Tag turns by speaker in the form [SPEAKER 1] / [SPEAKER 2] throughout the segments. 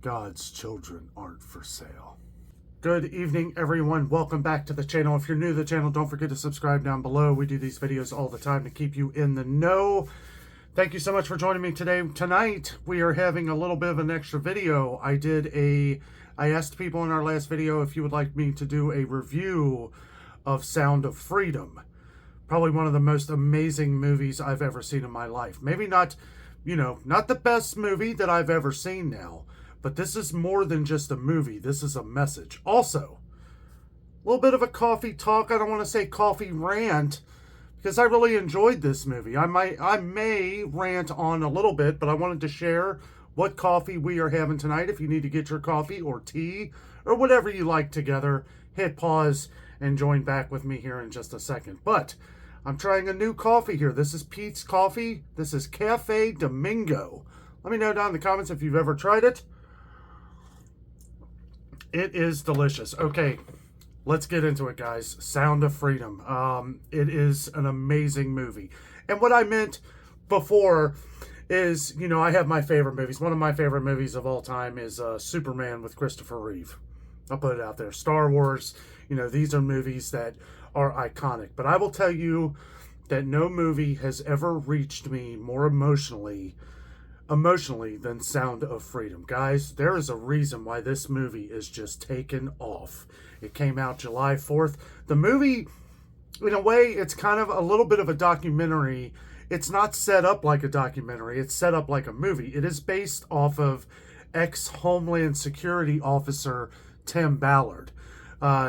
[SPEAKER 1] God's children aren't for sale. Good evening, everyone. Welcome back to the channel. If you're new to the channel, don't forget to subscribe down below. We do these videos all the time to keep you in the know. Thank you so much for joining me today. Tonight, we are having a little bit of an extra video. I asked people in our last video if you would like me to do a review of Sound of Freedom. Probably one of the most amazing movies I've ever seen in my life. Maybe not, not the best movie that I've ever seen now, but this is more than just a movie. This is a message. Also, a little bit of a coffee talk. I don't want to say coffee rant, because I really enjoyed this movie. I may rant on a little bit, but I wanted to share what coffee we are having tonight. If you need to get your coffee or tea or whatever you like together, hit pause and join back with me here in just a second. But I'm trying a new coffee here. This is Pete's Coffee. This is Cafe Domingo. Let me know down in the comments if you've ever tried it. It is delicious. Okay, let's get into it, guys. Sound of Freedom. It is an amazing movie. And what I meant before is, I have my favorite movies. One of my favorite movies of all time is Superman with Christopher Reeve. I'll put it out there. Star Wars, these are movies that are iconic. But I will tell you that no movie has ever reached me more emotionally than Sound of Freedom. Guys, there is a reason why this movie is just taken off. It came out July 4th. The movie, in a way, it's kind of a little bit of a documentary. It's not set up like a documentary. It's set up like a movie. It is based off of ex-Homeland Security officer Tim Ballard.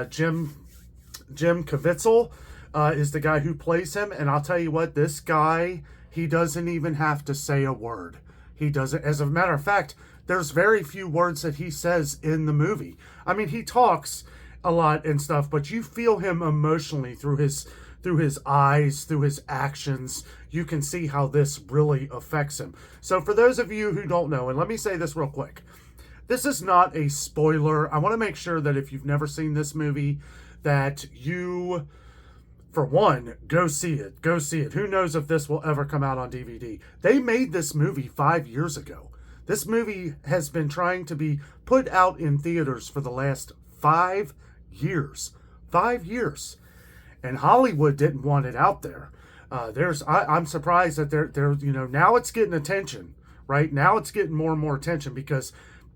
[SPEAKER 1] Jim Caviezel is the guy who plays him. And I'll tell you what, this guy, he doesn't even have to say a word. He doesn't. As a matter of fact, there's very few words that he says in the movie. I mean, he talks a lot and stuff, but you feel him emotionally through his eyes, through his actions. You can see how this really affects him. So for those of you who don't know, and let me say this real quick. This is not a spoiler. I want to make sure that if you've never seen this movie, that you, for one, go see it. Go see it. Who knows if this will ever come out on DVD. They made this movie 5 years ago. This movie has been trying to be put out in theaters for the last 5 years. 5 years. And Hollywood didn't want it out there. I'm surprised that they're now it's getting attention, right? Now it's getting more and more attention because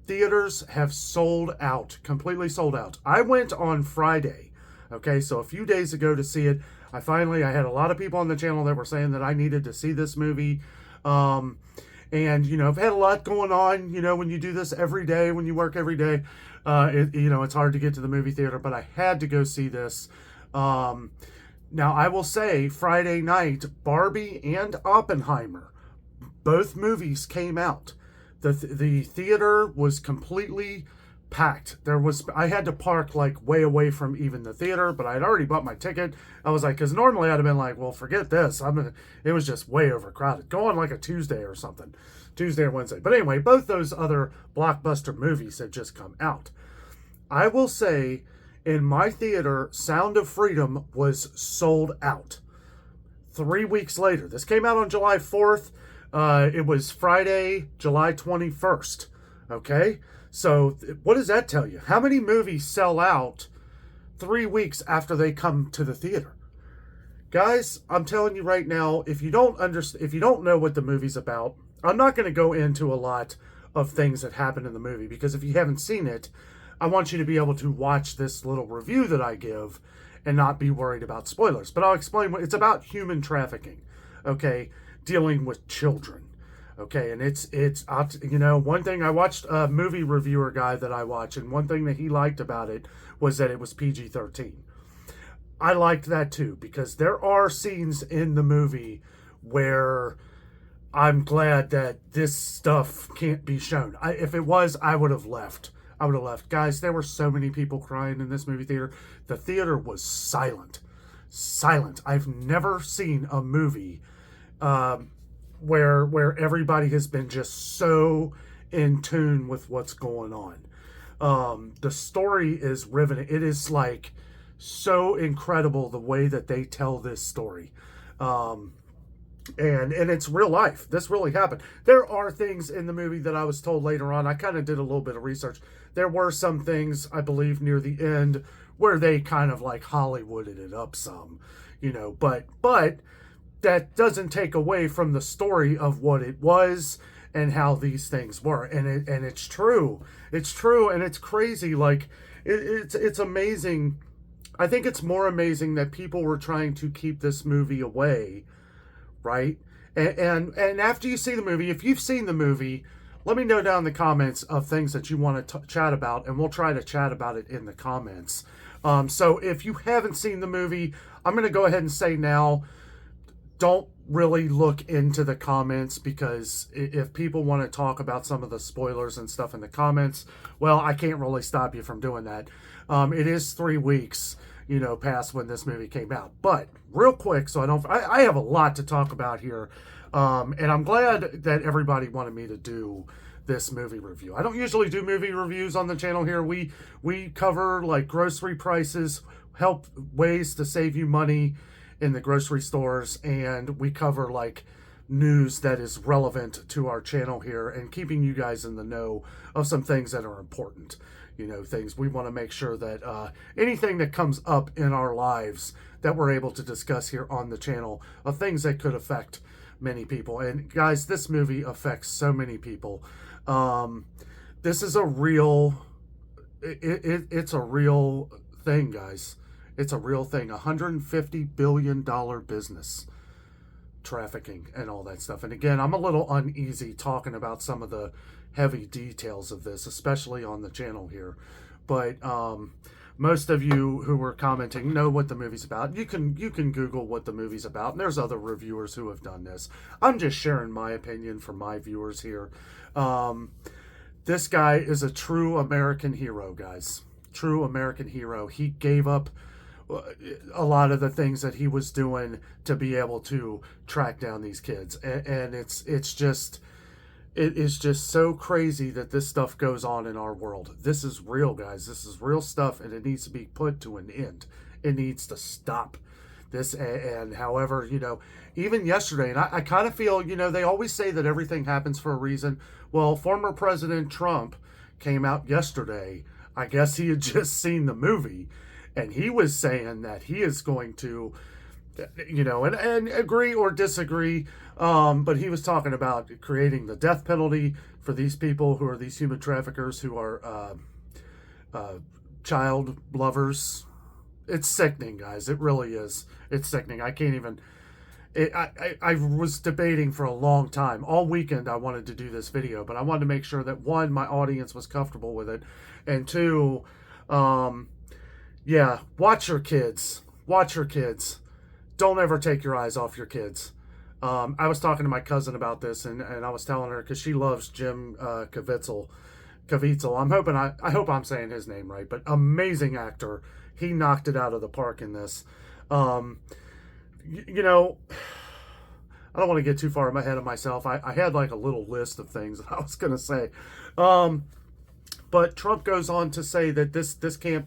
[SPEAKER 1] theaters have sold out, completely sold out. I went on Friday. Okay, so a few days ago to see it. I had a lot of people on the channel that were saying that I needed to see this movie. And, I've had a lot going on, when you do this every day, when you work every day, it's hard to get to the movie theater, but I had to go see this. Now, I will say Friday night, Barbie and Oppenheimer, both movies came out. The theater was completely packed. I had to park like way away from even the theater, but I had already bought my ticket. I was like, because normally I'd have been like, well, forget this. It was just way overcrowded. Go on like a Tuesday or something. Tuesday or Wednesday. But anyway, both those other blockbuster movies had just come out. I will say, in my theater, Sound of Freedom was sold out. 3 weeks later. This came out on July 4th. It was Friday, July 21st. Okay? So what does that tell you? How many movies sell out 3 weeks after they come to the theater? Guys, I'm telling you right now, if you don't know what the movie's about, I'm not going to go into a lot of things that happen in the movie, because if you haven't seen it, I want you to be able to watch this little review that I give and not be worried about spoilers. But I'll explain what it's about: human trafficking, okay, dealing with children. Okay, and it's one thing, I watched a movie reviewer guy that I watch, and one thing that he liked about it was that it was PG-13. I liked that too, because there are scenes in the movie where I'm glad that this stuff can't be shown. If it was, I would have left. Guys, there were so many people crying in this movie theater. The theater was silent. Silent. I've never seen a movie where everybody has been just so in tune with what's going on. The story is riveting. It is like so incredible the way that they tell this story. And it's real life. This really happened. There are things in the movie that I was told later on. I kind of did a little bit of research. There were some things, I believe, near the end where they kind of like Hollywooded it up some, but that doesn't take away from the story of what it was and how these things were. And it's true. It's true, and it's crazy. Like it's amazing. I think it's more amazing that people were trying to keep this movie away, right? And after you see the movie, if you've seen the movie, let me know down in the comments of things that you want to chat about, and we'll try to chat about it in the comments. So if you haven't seen the movie, I'm going to go ahead and say now, don't really look into the comments, because if people want to talk about some of the spoilers and stuff in the comments, well, I can't really stop you from doing that. It is 3 weeks, past when this movie came out. But real quick, so I have a lot to talk about here. And I'm glad that everybody wanted me to do this movie review. I don't usually do movie reviews on the channel here. We cover like grocery prices, help ways to save you money in the grocery stores, and we cover like news that is relevant to our channel here and keeping you guys in the know of some things that are important. Things we want to make sure that anything that comes up in our lives that we're able to discuss here on the channel of things that could affect many people. And guys, this movie affects so many people. This is a real, it's a real thing, guys. It's a real thing. $150 billion business, trafficking and all that stuff. And again, I'm a little uneasy talking about some of the heavy details of this, especially on the channel here. But most of you who were commenting know what the movie's about. You can Google what the movie's about, and there's other reviewers who have done this. I'm just sharing my opinion for my viewers here. This guy is a true American hero, guys. True American hero. He gave up a lot of the things that he was doing to be able to track down these kids, and it's just, it is just so crazy that this stuff goes on in our world. This is real, guys. This is real stuff, and it needs to be put to an end. It needs to stop. This, and however, even yesterday, and I kind of feel, they always say that everything happens for a reason. Well, former President Trump came out yesterday. I guess he had just seen the movie, and he was saying that he is going to, and agree or disagree, but he was talking about creating the death penalty for these people who are these human traffickers who are child lovers. It's sickening, guys. It really is. It's sickening. I can't even... I was debating for a long time. All weekend I wanted to do this video, but I wanted to make sure that, one, my audience was comfortable with it, and two, yeah, watch your kids. Watch your kids. Don't ever take your eyes off your kids. I was talking to my cousin about this, and I was telling her, because she loves Jim Caviezel. I hope I'm saying his name right, but amazing actor. He knocked it out of the park in this. I don't want to get too far ahead of myself. I had like a little list of things that I was going to say. But Trump goes on to say that this can't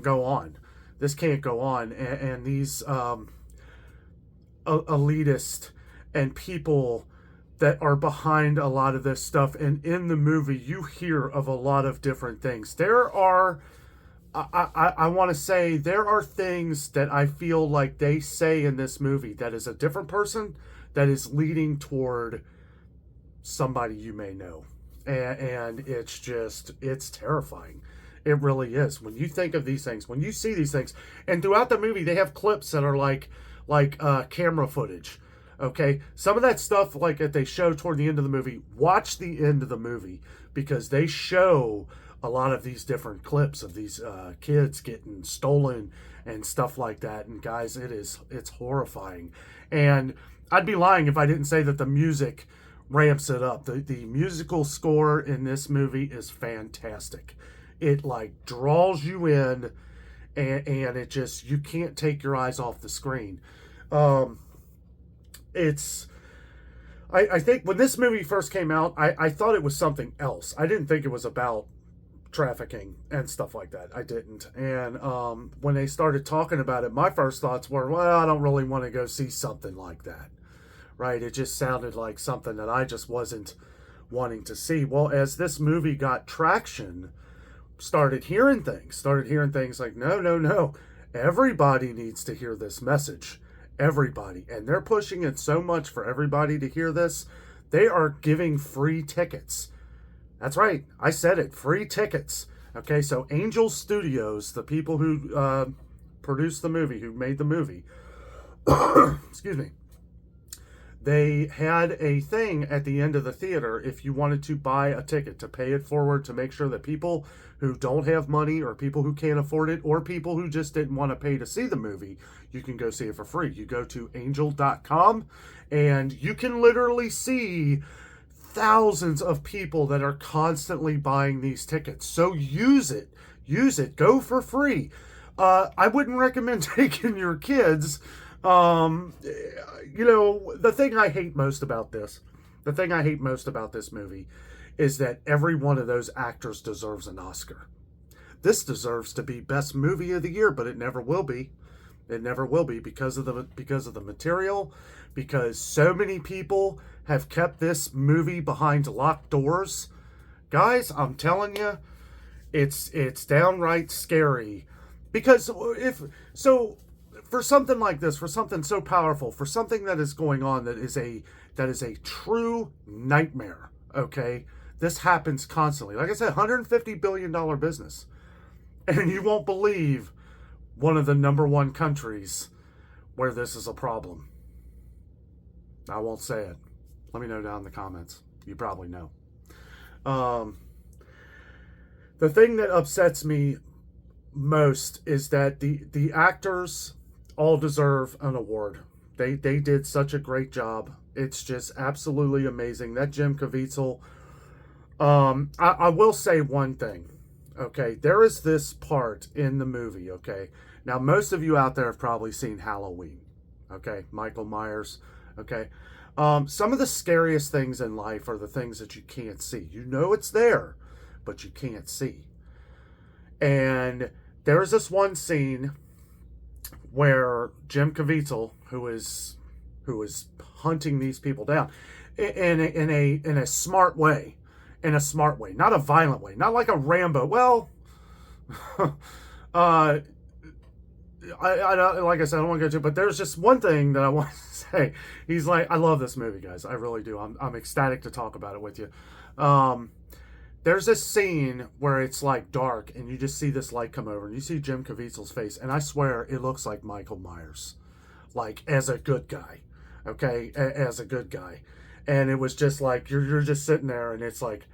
[SPEAKER 1] go on. This can't go on. And these elitist and people that are behind a lot of this stuff. And in the movie, you hear of a lot of different things. There are... I want to say there are things that I feel like they say in this movie that is a different person that is leading toward somebody you may know. And it's terrifying. It really is. When you think of these things, when you see these things, and throughout the movie, they have clips that are like camera footage. Okay. Some of that stuff like that they show toward the end of the movie, watch the end of the movie, because they show a lot of these different clips of these kids getting stolen and stuff like that. And guys, it's horrifying. And I'd be lying if I didn't say that the music ramps it up. The musical score in this movie is fantastic. It like draws you in, and it just, you can't take your eyes off the screen. I think when this movie first came out, I thought it was something else. I didn't think it was about trafficking and stuff like that. I didn't. And when they started talking about it, my first thoughts were, well, I don't really want to go see something like that. right? It just sounded like something that I just wasn't wanting to see. Well, as this movie got traction, started hearing things like, no, no, no, everybody needs to hear this message. Everybody. And they're pushing it so much for everybody to hear this. They are giving free tickets. That's right. I said it. Free tickets. Okay, so Angel Studios, the people who produced the movie, who made the movie, excuse me, they had a thing at the end of the theater if you wanted to buy a ticket, to pay it forward, to make sure that people who don't have money, or people who can't afford it, or people who just didn't want to pay to see the movie, you can go see it for free. You go to angel.com and you can literally see thousands of people that are constantly buying these tickets. So use it. Use it. Go for free. I wouldn't recommend taking your kids. The thing I hate most about this movie is that every one of those actors deserves an Oscar. This deserves to be best movie of the year, but it never will be. It never will be because of the material, because so many people have kept this movie behind locked doors. Guys, I'm telling you, it's downright scary. Because for something like this, for something so powerful, for something that is going on that is a true nightmare, okay? This happens constantly. Like I said, $150 billion business. And you won't believe one of the number one countries where this is a problem. I won't say it. Let me know down in the comments. You probably know. The thing that upsets me most is that the actors all deserve an award. They did such a great job. It's just absolutely amazing. That Jim Caviezel. I will say one thing. Okay, there is this part in the movie. Okay, now most of you out there have probably seen Halloween. Okay, Michael Myers. Okay, some of the scariest things in life are the things that you can't see. You know it's there, but you can't see. And there is this one scene where Jim Caviezel, who is hunting these people down in a smart way, not a violent way, not like a Rambo. Well, I like I said, I don't want to go to, but there's just one thing that I want to say. He's like, I love this movie, guys. I really do. I'm ecstatic to talk about it with you. There's this scene where it's like dark and you just see this light come over and you see Jim Caviezel's face, and I swear it looks like Michael Myers, like as a good guy, okay, as a good guy. And it was just like you're just sitting there and it's like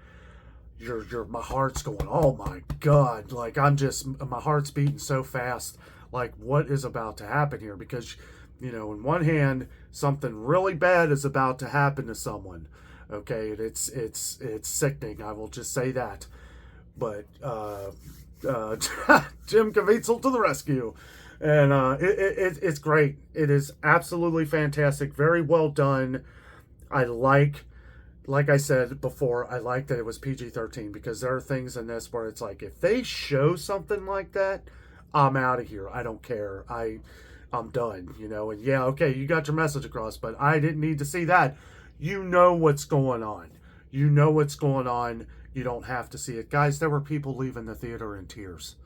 [SPEAKER 1] my heart's going, oh my God, like my heart's beating so fast, like what is about to happen here? Because in one hand something really bad is about to happen to someone. Okay, it's sickening. I will just say that. But Jim Caviezel to the rescue, and it's great. It is absolutely fantastic. Very well done. I like I said before, I like that it was PG-13, because there are things in this where it's like, if they show something like that, I'm out of here. I don't care. I'm done. And yeah, okay, you got your message across, but I didn't need to see that. You know what's going on. You know what's going on. You don't have to see it. Guys, there were people leaving the theater in tears.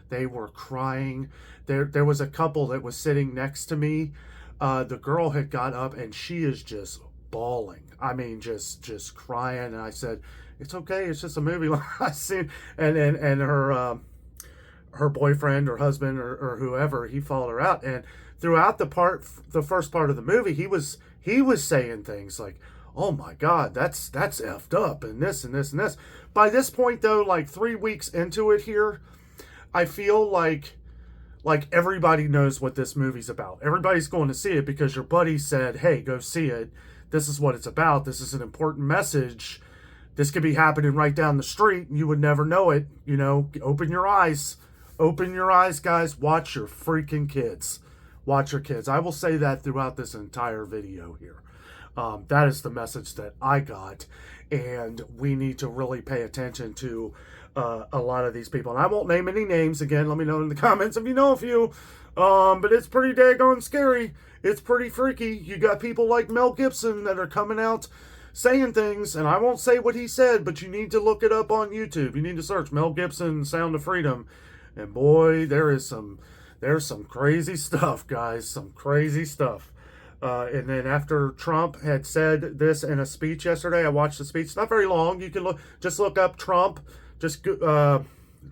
[SPEAKER 1] They were crying. There was a couple that was sitting next to me. The girl had got up and she is just bawling. I mean, just crying. And I said, it's okay. It's just a movie. I seen, and her boyfriend or husband or whoever, he followed her out. And throughout the first part of the movie, he was saying things like, oh my God, that's effed up, and this and this and this. By this point, though, like 3 weeks into it here, I feel like everybody knows what this movie's about. Everybody's going to see it because your buddy said, hey, go see it. This is what it's about. This is an important message. This could be happening right down the street, and you would never know it. Open your eyes. Open your eyes, guys. Watch your freaking kids. Watch your kids. I will say that throughout this entire video here. That is the message that I got, and we need to really pay attention to a lot of these people. And I won't name any names again. Let me know in the comments if you know a few. But it's pretty daggone scary. It's pretty freaky. You got people like Mel Gibson that are coming out saying things, and I won't say what he said, but you need to look it up on YouTube. You need to search Mel Gibson Sound of Freedom, and boy, there's some crazy stuff, guys. Some crazy stuff. And then after Trump had said this in a speech yesterday, I watched the speech. It's not very long. You can look up Trump. Just go to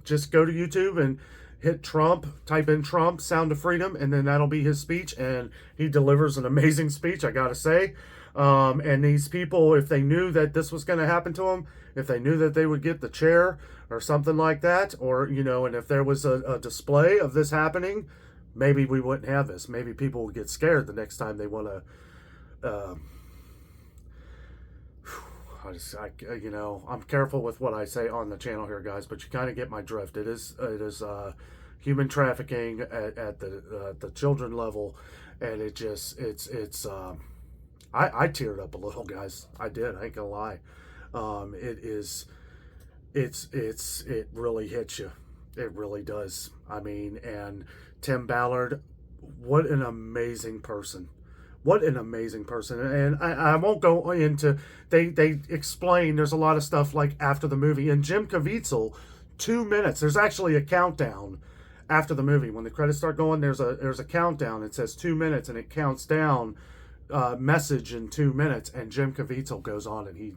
[SPEAKER 1] YouTube and hit Trump. Type in Trump Sound of Freedom, and then that'll be his speech. And he delivers an amazing speech, I gotta say. And these people, if they knew that this was going to happen to them, if they knew that they would get the chair or something like that, or, and if there was a display of this happening, maybe we wouldn't have this. Maybe people would get scared the next time they want to, I'm careful with what I say on the channel here, guys, but you kind of get my drift. It is human trafficking at the children level, and I teared up a little, guys. I did. I ain't gonna lie. It really hits you. It really does. I mean, and Tim Ballard, what an amazing person. What an amazing person. And I won't go into, they explain, there's a lot of stuff like after the movie. And Jim Caviezel, 2 minutes. There's actually a countdown after the movie. When the credits start going, there's a countdown. It says 2 minutes, and it counts down message in 2 minutes, and Jim Caviezel goes on, and he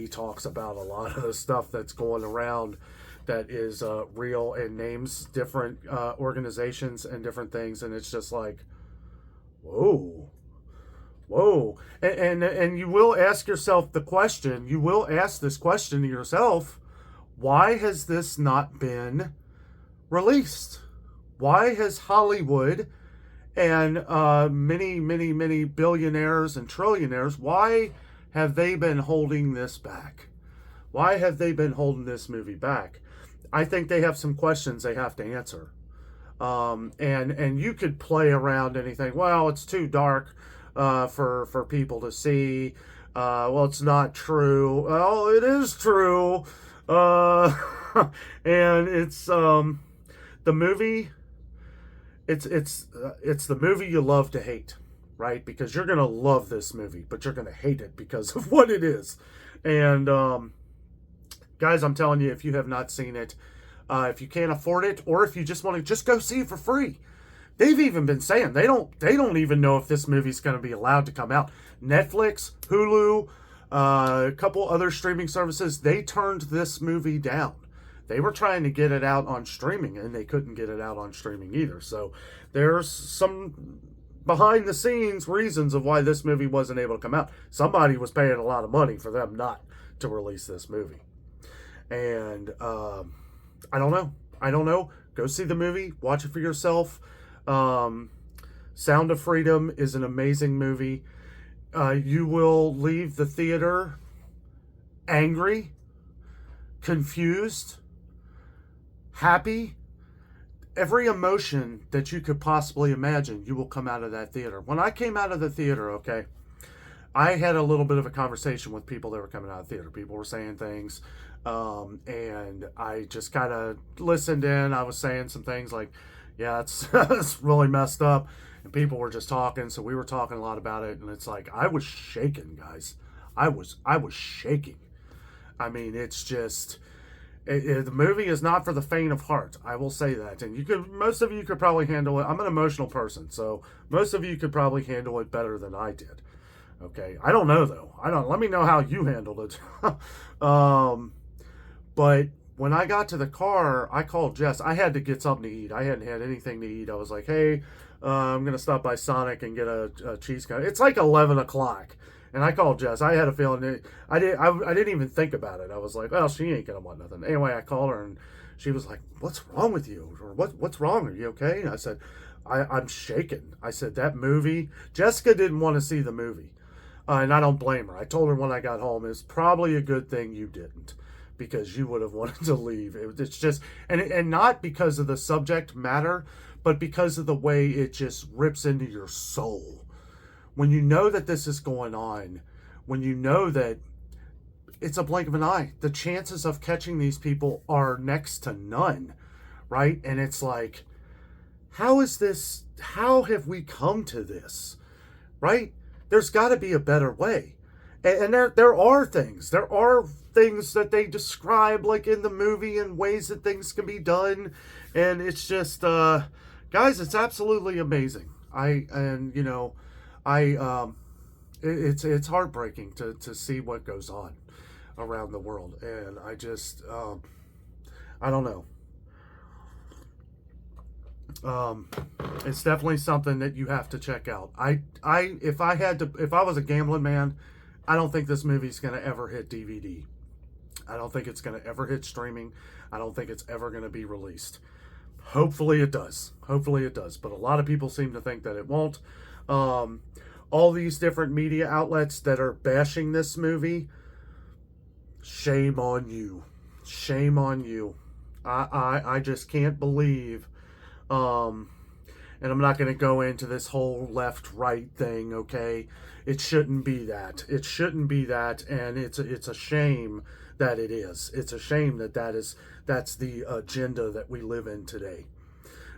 [SPEAKER 1] talks about a lot of the stuff that's going around that is real, and names different organizations and different things, and it's just like, whoa. And you will ask yourself the question, you will ask this question to yourself, why has this not been released? Why has Hollywood and many billionaires and trillionaires, why have they been holding this back? Why have they been holding this movie back? I think they have some questions they have to answer. And you could play around anything. Well, it's too dark for people to see. Well, it's not true. Well, it is true. And it's the movie. It's the movie you love to hate, right? Because you're gonna love this movie, but you're gonna hate it because of what it is. And guys, I'm telling you, if you have not seen it, if you can't afford it, or if you just want to just go see it for free, they've even been saying they don't even know if this movie's going to be allowed to come out. Netflix, Hulu, a couple other streaming services, they turned this movie down. They were trying to get it out on streaming, and they couldn't get it out on streaming either. So there's some behind the scenes reasons of why this movie wasn't able to come out. Somebody was paying a lot of money for them not to release this movie. And I don't know. Go see the movie. Watch it for yourself. Sound of Freedom is an amazing movie. You will leave the theater angry, confused, happy. Every emotion that you could possibly imagine, you will come out of that theater. When I came out of the theater, okay, I had a little bit of a conversation with people that were coming out of the theater. People were saying things, and I just kind of listened in. I was saying some things like, yeah, it's, it's really messed up. And people were just talking, so we were talking a lot about it. And it's like, I was shaking, guys. I was shaking. I mean, it's just... the movie is not for the faint of heart. I will say that. And most of you could probably handle it. I'm an emotional person, so most of you could probably handle it better than I did. Okay. I don't know though. Let me know how you handled it. But when I got to the car, I called Jess. I had to get something to eat. I hadn't had anything to eat. I was like, hey, I'm going to stop by Sonic and get a cheese cone. It's like 11 o'clock. And I called Jess. I had a feeling I didn't even think about it. I was like, well, she ain't gonna want nothing. Anyway, I called her and she was like, "What's wrong with you? Or what's wrong? Are you okay?" And I said, I'm shaking. I said, that movie. Jessica didn't want to see the movie, and I don't blame her. I told her when I got home, it's probably a good thing you didn't, because you would have wanted to leave. It's just, and not because of the subject matter, but because of the way it just rips into your soul. when you know that this is going on, when you know that it's a blink of an eye, the chances of catching these people are next to none, right? And it's like, how have we come to this, right? There's got to be a better way. And there are things that they describe, like in the movie, and ways that things can be done. And it's just, guys, it's absolutely amazing. It's heartbreaking to see what goes on around the world. And I just, I don't know. It's definitely something that you have to check out. If I was a gambling man, I don't think this movie's going to ever hit DVD. I don't think it's going to ever hit streaming. I don't think it's ever going to be released. Hopefully it does. But a lot of people seem to think that it won't. All these different media outlets that are bashing this movie, shame on you. I just can't believe, and I'm not going to go into this whole left-right thing, okay? It shouldn't be that. And it's a shame that it is. It's a shame that's the agenda that we live in today,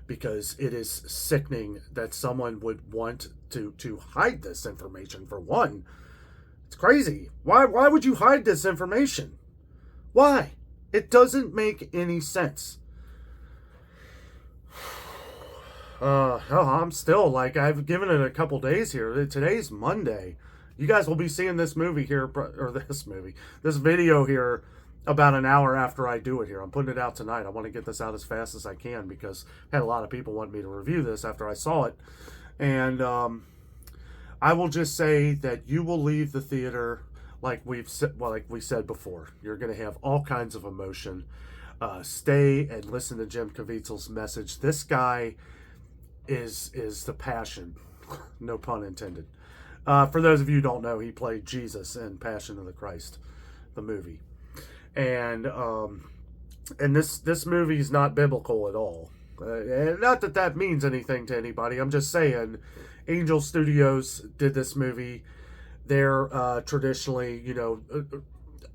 [SPEAKER 1] because it is sickening that someone would want to hide this information. For one, it's crazy. Why would you hide this information? Why? It doesn't make any sense. I'm still, like, I've given it a couple days here. Today's Monday. You guys will be seeing this video here about an hour after I do it here. I'm putting it out tonight. I want to get this out as fast as I can, because I had a lot of people want me to review this after I saw it. And I will just say that you will leave the theater like we said before. You're going to have all kinds of emotion. Stay and listen to Jim Caviezel's message. This guy is the passion, no pun intended. For those of you who don't know, he played Jesus in Passion of the Christ, the movie. And this movie is not biblical at all. And not that means anything to anybody. I'm just saying, Angel Studios did this movie. They're traditionally,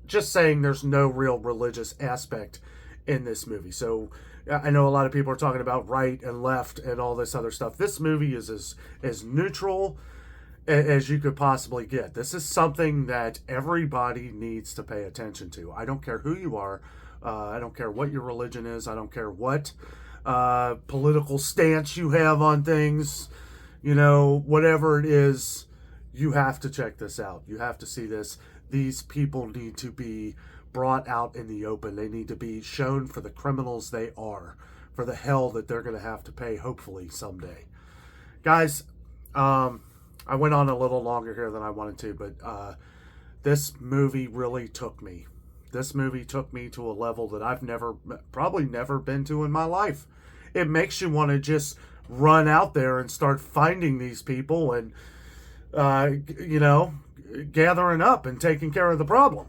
[SPEAKER 1] just saying there's no real religious aspect in this movie. So I know a lot of people are talking about right and left and all this other stuff. This movie is as neutral as you could possibly get. This is something that everybody needs to pay attention to. I don't care who you are. I don't care what your religion is. I don't care what political stance you have on things. Whatever it is, you have to check this out. You have to see this. These people need to be brought out in the open. They need to be shown for the criminals they are, for the hell that they're going to have to pay, hopefully, someday. Guys, I went on a little longer here than I wanted to, but this movie really took me. This movie took me to a level that I've probably never been to in my life. It makes you want to just run out there and start finding these people and, gathering up and taking care of the problem.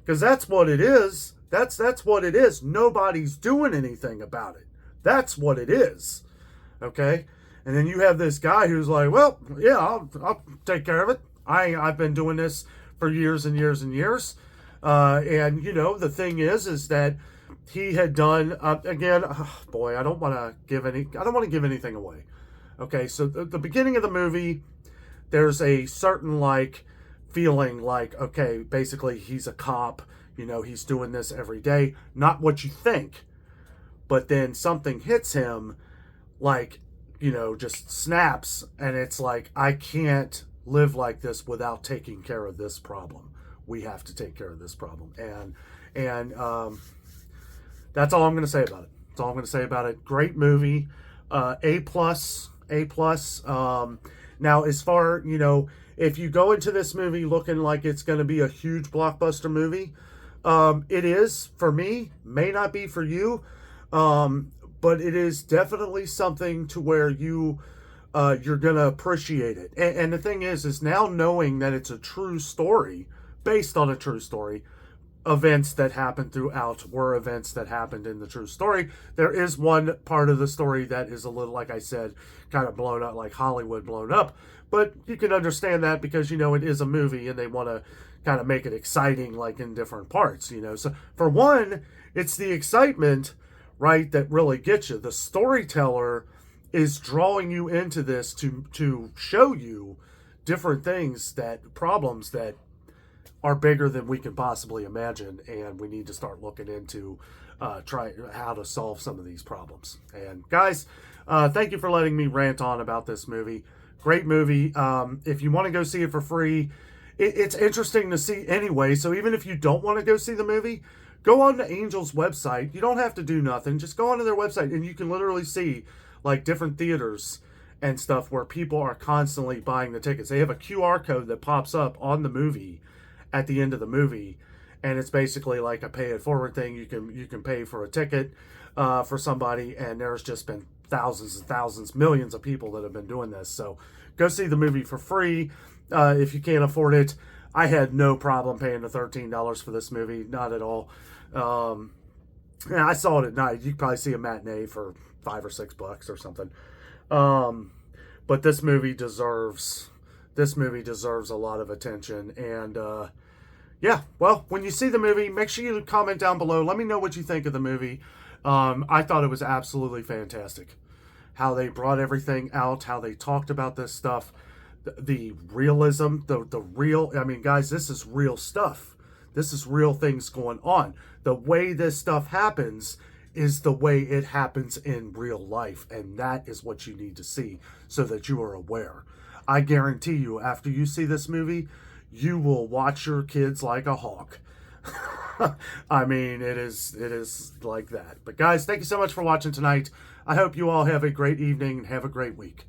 [SPEAKER 1] Because that's what it is. That's what it is. Nobody's doing anything about it. That's what it is. Okay? And then you have this guy who's like, well, yeah, I'll take care of it. I've been doing this for years and years and years. And the thing is that he had done, again, I don't want to give anything away. Okay, so the beginning of the movie, there's a certain, feeling okay, basically he's a cop, he's doing this every day. Not what you think. But then something hits him, just snaps, and it's like, I can't live like this without taking care of this problem. We have to take care of this problem. And that's all I'm going to say about it. Great movie. A+. Now, as far, if you go into this movie looking like it's going to be a huge blockbuster movie, it is for me, may not be for you, but it is definitely something to where you're going to appreciate it. And the thing is now knowing that it's a true story, based on a true story, events that happened throughout were events that happened in the true story. There is one part of the story that is a little, like I said, kind of blown up, like Hollywood blown up. But you can understand that because, it is a movie and they want to kind of make it exciting, like in different parts, So for one, it's the excitement, right, that really gets you. The storyteller is drawing you into this to show you different things, problems that are bigger than we can possibly imagine, and we need to start looking into try how to solve some of these problems. And guys, thank you for letting me rant on about this movie. Great movie. If you want to go see it for free, it's interesting to see anyway. So even if you don't want to go see the movie, go on to Angel's website. You don't have to do nothing. Just go onto their website, and you can literally see like different theaters and stuff where people are constantly buying the tickets. They have a QR code that pops up on the movie at the end of the movie, and it's basically like a pay it forward thing. You can pay for a ticket for somebody, and there's just been thousands and thousands, millions of people that have been doing this. So go see the movie for free if you can't afford it. I had no problem paying the $13 for this movie, not at all. I saw it at night. You could probably see a matinee for $5 or $6 or something. But this movie deserves a lot of attention. And yeah, well, when you see the movie, make sure you comment down below. Let me know what you think of the movie. I thought it was absolutely fantastic. How they brought everything out, how they talked about this stuff, the realism, the real, I mean, guys, this is real stuff. This is real things going on. The way this stuff happens is the way it happens in real life. And that is what you need to see so that you are aware. I guarantee you, after you see this movie, you will watch your kids like a hawk. I mean, it is like that. But guys, thank you so much for watching tonight. I hope you all have a great evening and have a great week.